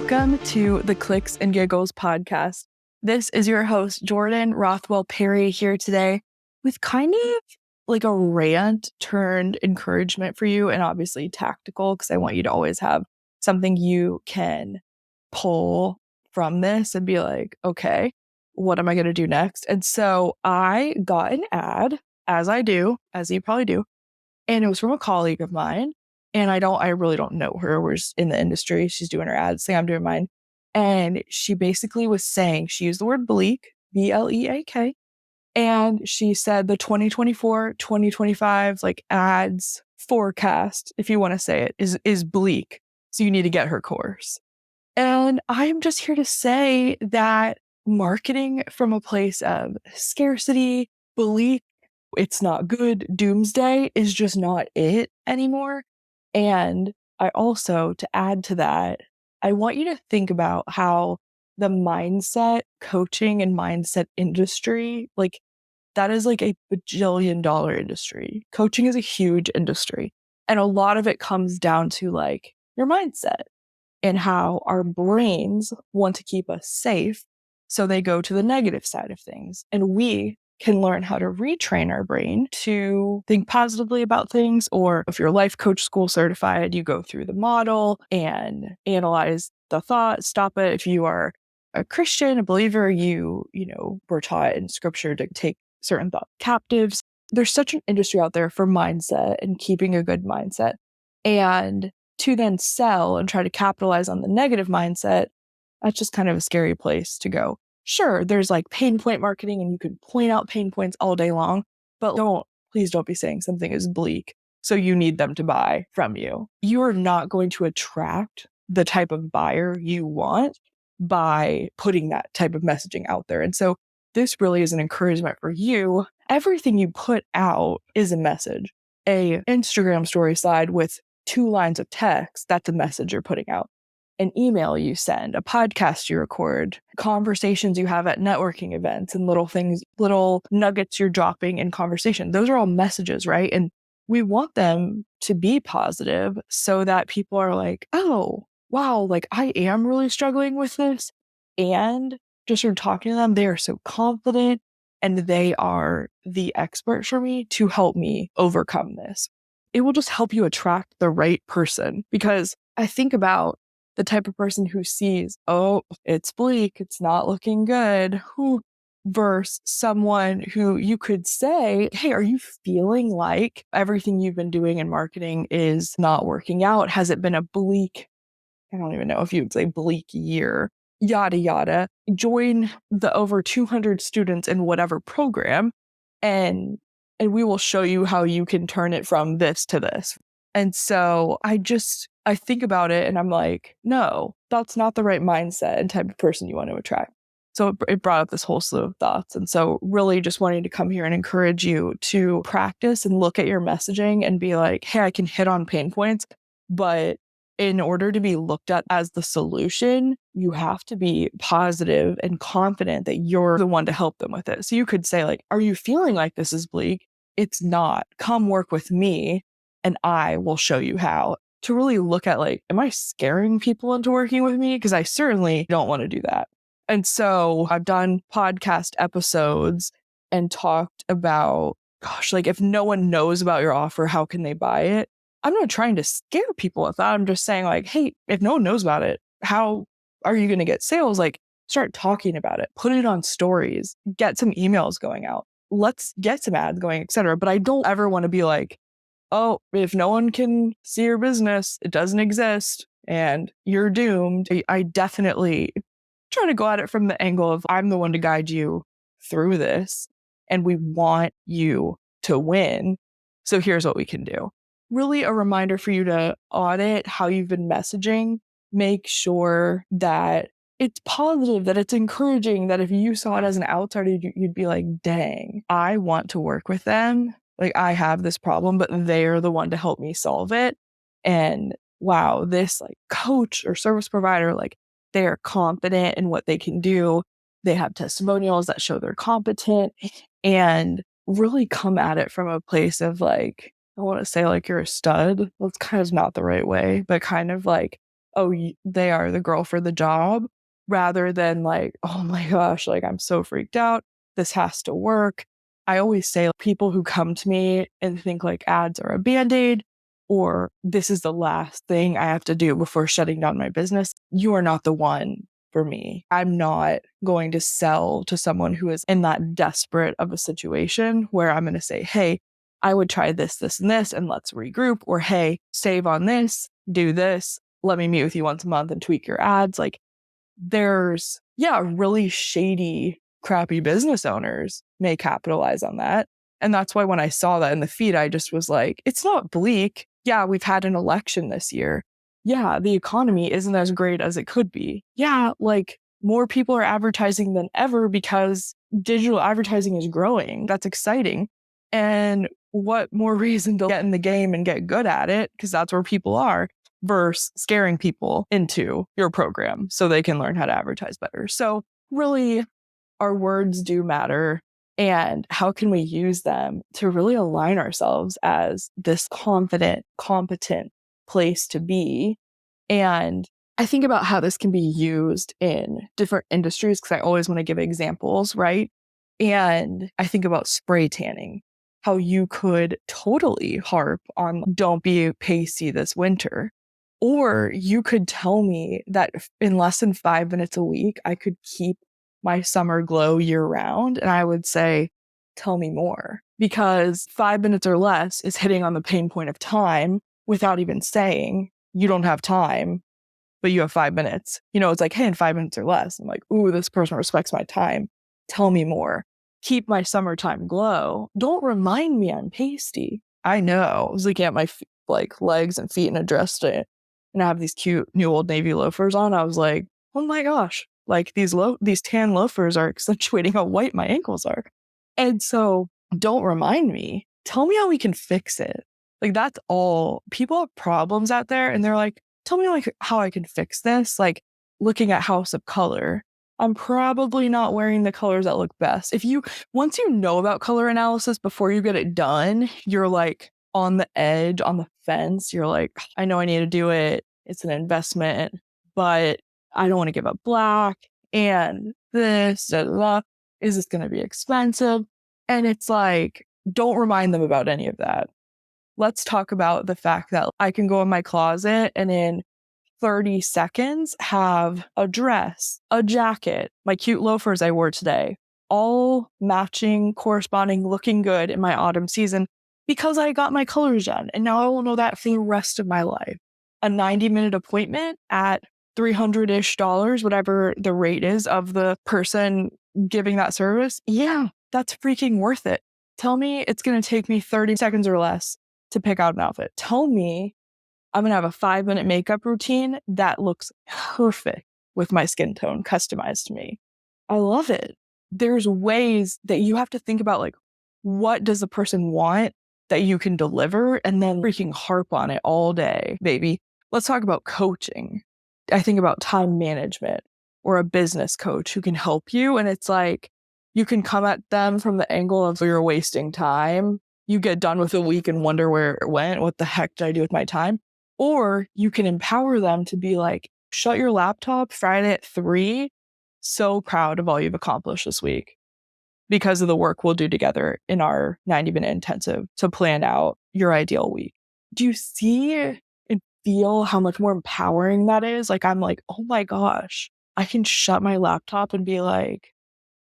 Welcome to the Clicks and Giggles podcast. This is your host, Jordan Rothwell Perry, here today with kind of like a rant turned encouragement for you, and obviously tactical, because I want you to always have something you can pull from this and be like, okay, what am I going to do next? And so I got an ad, as you probably do, and it was from a colleague of mine. And I really don't know her. We're just in the industry. She's doing her ads, saying I'm doing mine. And she basically was saying, she used the word bleak, B-L-E-A-K. And she said the 2024-2025 like ads forecast, if you want to say it, is bleak. So you need to get her course. And I'm just here to say that marketing from a place of scarcity, bleak, it's not good, doomsday is just not it anymore. And I also, to add to that, I want you to think about how the mindset coaching and mindset industry, like that is like a bajillion-dollar industry. Coaching is a huge industry. And a lot of it comes down to like your mindset and how our brains want to keep us safe. So they go to the negative side of things. And we can learn how to retrain our brain to think positively about things. Or if you're life coach school certified, you go through the model and analyze the thought, stop it. If you are a Christian, a believer, you were taught in scripture to take certain thoughts captives. There's such an industry out there for mindset and keeping a good mindset. And to then sell and try to capitalize on the negative mindset, that's just kind of a scary place to go. Sure, there's like pain point marketing and you can point out pain points all day long, but please don't be saying something is bleak so you need them to buy from you. You are not going to attract the type of buyer you want by putting that type of messaging out there. And so this really is an encouragement for you. Everything you put out is a message. A Instagram story slide with 2 lines of text, that's a message you're putting out. An email you send, a podcast you record, conversations you have at networking events, and little things, little nuggets you're dropping in conversation. Those are all messages, right? And we want them to be positive so that people are like, oh, wow, like I am really struggling with this. And just from talking to them, they are so confident and they are the expert for me to help me overcome this. It will just help you attract the right person, because I think about the type of person who sees, oh, it's bleak, it's not looking good, versus someone who you could say, hey, are you feeling like everything you've been doing in marketing is not working out? Has it been a bleak, I don't even know if you would say bleak year, yada, yada. Join the over 200 students in whatever program and we will show you how you can turn it from this to this. And so I think about it and I'm like, no, that's not the right mindset and type of person you want to attract. So it brought up this whole slew of thoughts. And so really just wanting to come here and encourage you to practice and look at your messaging and be like, hey, I can hit on pain points, but in order to be looked at as the solution, you have to be positive and confident that you're the one to help them with it. So you could say like, are you feeling like this is bleak? It's not. Come work with me and I will show you how. To really look at like, am I scaring people into working with me? Because I certainly don't want to do that. And so I've done podcast episodes and talked about, gosh, like if no one knows about your offer, how can they buy it? I'm not trying to scare people with that. I'm just saying like, hey, if no one knows about it, how are you going to get sales? Like start talking about it, put it on stories, get some emails going out. Let's get some ads going, etc. But I don't ever want to be like, oh, if no one can see your business, it doesn't exist and you're doomed. I definitely try to go at it from the angle of I'm the one to guide you through this and we want you to win. So here's what we can do. Really a reminder for you to audit how you've been messaging. Make sure that it's positive, that it's encouraging, that if you saw it as an outsider, you'd be like, dang, I want to work with them. Like I have this problem, but they're the one to help me solve it. And wow, this like coach or service provider, like they are confident in what they can do. They have testimonials that show they're competent and really come at it from a place of like, I want to say like you're a stud. That's kind of not the right way, but kind of like, oh, they are the girl for the job, rather than like, oh my gosh, like I'm so freaked out. This has to work. I always say people who come to me and think like ads are a band-aid or this is the last thing I have to do before shutting down my business, you are not the one for me. I'm not going to sell to someone who is in that desperate of a situation where I'm going to say, hey, I would try this, this, and this, and let's regroup. Or, hey, save on this, do this. Let me meet with you once a month and tweak your ads. Like there's, really shady, crappy business owners may capitalize on that. And that's why when I saw that in the feed, I just was like, it's not bleak. Yeah, we've had an election this year. Yeah, the economy isn't as great as it could be. Yeah, like more people are advertising than ever because digital advertising is growing. That's exciting. And what more reason to get in the game and get good at it, because that's where people are, versus scaring people into your program so they can learn how to advertise better. So really, our words do matter. And how can we use them to really align ourselves as this confident, competent place to be? And I think about how this can be used in different industries because I always want to give examples, right? And I think about spray tanning, how you could totally harp on don't be pasty this winter. Or you could tell me that in less than 5 minutes a week, I could keep my summer glow year round. And I would say, tell me more, because 5 minutes or less is hitting on the pain point of time without even saying you don't have time, but you have 5 minutes. It's like, hey, in 5 minutes or less. I'm like, ooh, this person respects my time. Tell me more. Keep my summertime glow. Don't remind me I'm pasty. I know. I was looking at my legs and feet in a dress today, and I have these cute new Old Navy loafers on. I was like, oh my gosh, like these tan loafers are accentuating how white my ankles are. And so don't remind me. Tell me how we can fix it. Like that's all. People have problems out there and they're like, tell me like how I can fix this. Like looking at House of Color, I'm probably not wearing the colors that look best. Once you know about color analysis before you get it done, you're like on the edge, on the fence. You're like, I know I need to do it. It's an investment, but I don't want to give up black and this, blah, blah, blah. Is this going to be expensive? And it's like, don't remind them about any of that. Let's talk about the fact that I can go in my closet and in 30 seconds have a dress, a jacket, my cute loafers I wore today, all matching, corresponding, looking good in my autumn season because I got my colors done. And now I will know that for the rest of my life. A 90-minute appointment at $300-ish, whatever the rate is of the person giving that service. Yeah, that's freaking worth it. Tell me it's going to take me 30 seconds or less to pick out an outfit. Tell me I'm going to have a 5-minute makeup routine that looks perfect with my skin tone customized to me. I love it. There's ways that you have to think about, like, what does the person want that you can deliver, and then freaking harp on it all day, baby. Let's talk about coaching. I think about time management or a business coach who can help you. And it's like, you can come at them from the angle of you're wasting time. You get done with a week and wonder where it went. What the heck did I do with my time? Or you can empower them to be like, shut your laptop Friday at 3. So proud of all you've accomplished this week because of the work we'll do together in our 90-minute intensive to plan out your ideal week. Do you see and feel how much more empowering that is? Like, I'm like, oh my gosh, I can shut my laptop and be like,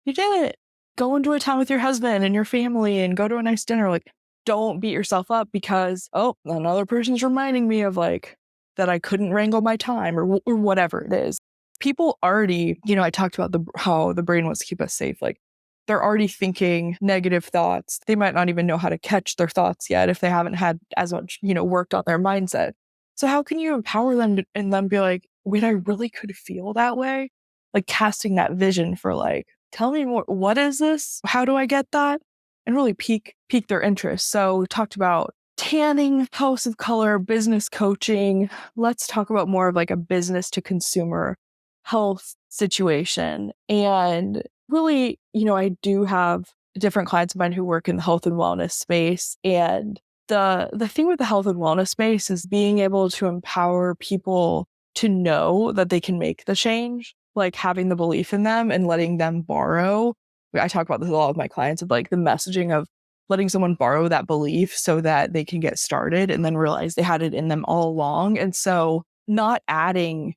you did it. Go enjoy time with your husband and your family and go to a nice dinner. Like, don't beat yourself up because, oh, another person's reminding me of like that I couldn't wrangle my time or whatever it is. People already, I talked about how the brain wants to keep us safe. Like they're already thinking negative thoughts. They might not even know how to catch their thoughts yet if they haven't had as much, worked on their mindset. So how can you empower them and then be like, wait, I really could feel that way? Like casting that vision for like, tell me more. What is this? How do I get that? And really pique their interest. So we talked about tanning, House of Color, business coaching. Let's talk about more of like a business to consumer health situation. And really, I do have different clients of mine who work in the health and wellness space. And the thing with the health and wellness space is being able to empower people to know that they can make the change, like having the belief in them and letting them borrow. I talk about this a lot with my clients of like the messaging of letting someone borrow that belief so that they can get started and then realize they had it in them all along. And so not adding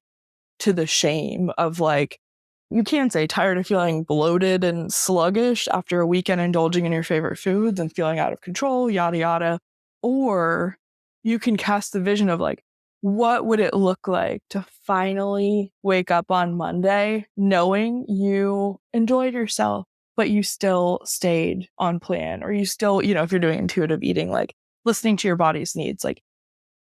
to the shame of like, you can say tired of feeling bloated and sluggish after a weekend indulging in your favorite foods and feeling out of control, yada, yada. Or you can cast the vision of like, what would it look like to finally wake up on Monday knowing you enjoyed yourself, but you still stayed on plan, or you still, you know, if you're doing intuitive eating, like listening to your body's needs, like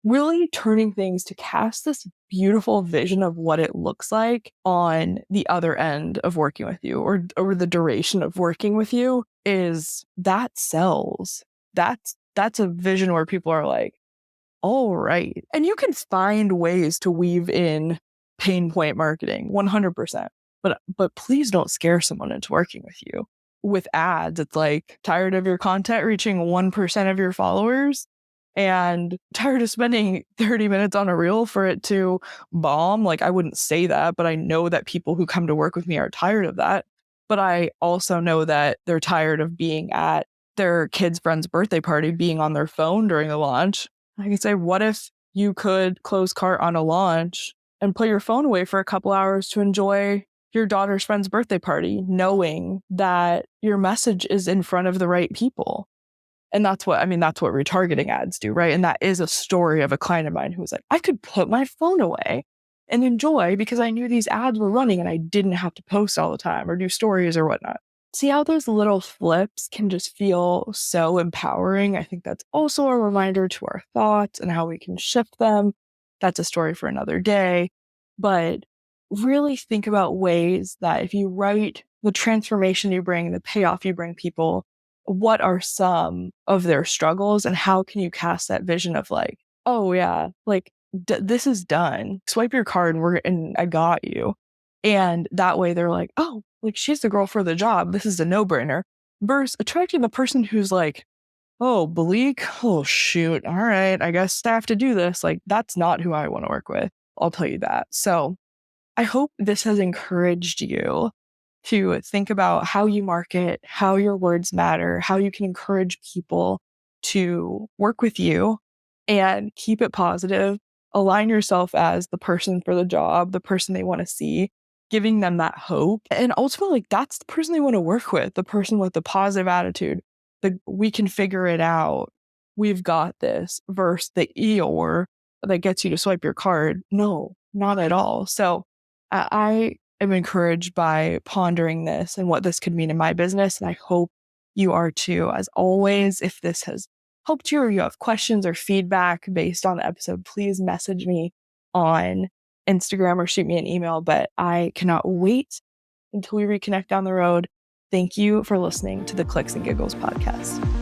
really turning things to cast this beautiful vision of what it looks like on the other end of working with you, or the duration of working with you, is that sells. That's a vision where people are like, all right. And you can find ways to weave in pain point marketing 100%. But please don't scare someone into working with you. With ads, it's like, tired of your content reaching 1% of your followers and tired of spending 30 minutes on a reel for it to bomb. Like, I wouldn't say that, but I know that people who come to work with me are tired of that. But I also know that they're tired of being at their kid's friend's birthday party, being on their phone during the launch. I can say, what if you could close cart on a launch and put your phone away for a couple hours to enjoy your daughter's friend's birthday party, knowing that your message is in front of the right people? And that's what retargeting ads do, right? And that is a story of a client of mine who was like, I could put my phone away and enjoy because I knew these ads were running and I didn't have to post all the time or do stories or whatnot. See how those little flips can just feel so empowering? I think that's also a reminder to our thoughts and how we can shift them. That's a story for another day. But really think about ways that if you write the transformation you bring, the payoff you bring people, what are some of their struggles and how can you cast that vision of like, oh yeah, like this is done. Swipe your card and I got you. And that way they're like, oh, like she's the girl for the job. This is a no-brainer. Versus attracting the person who's like, oh, Bleak, oh shoot, all right, I guess I have to do this. Like, that's not who I want to work with. I'll tell you that. So I hope this has encouraged you to think about how you market, how your words matter, how you can encourage people to work with you and keep it positive. Align yourself as the person for the job, the person they want to see, giving them that hope. And ultimately, that's the person they want to work with, the person with the positive attitude. We can figure it out. We've got this, versus the Eeyore that gets you to swipe your card. No, not at all. So I am encouraged by pondering this and what this could mean in my business. And I hope you are too. As always, if this has helped you or you have questions or feedback based on the episode, please message me on Instagram or shoot me an email. But I cannot wait until we reconnect down the road. Thank you for listening to the Clicks and Giggles podcast.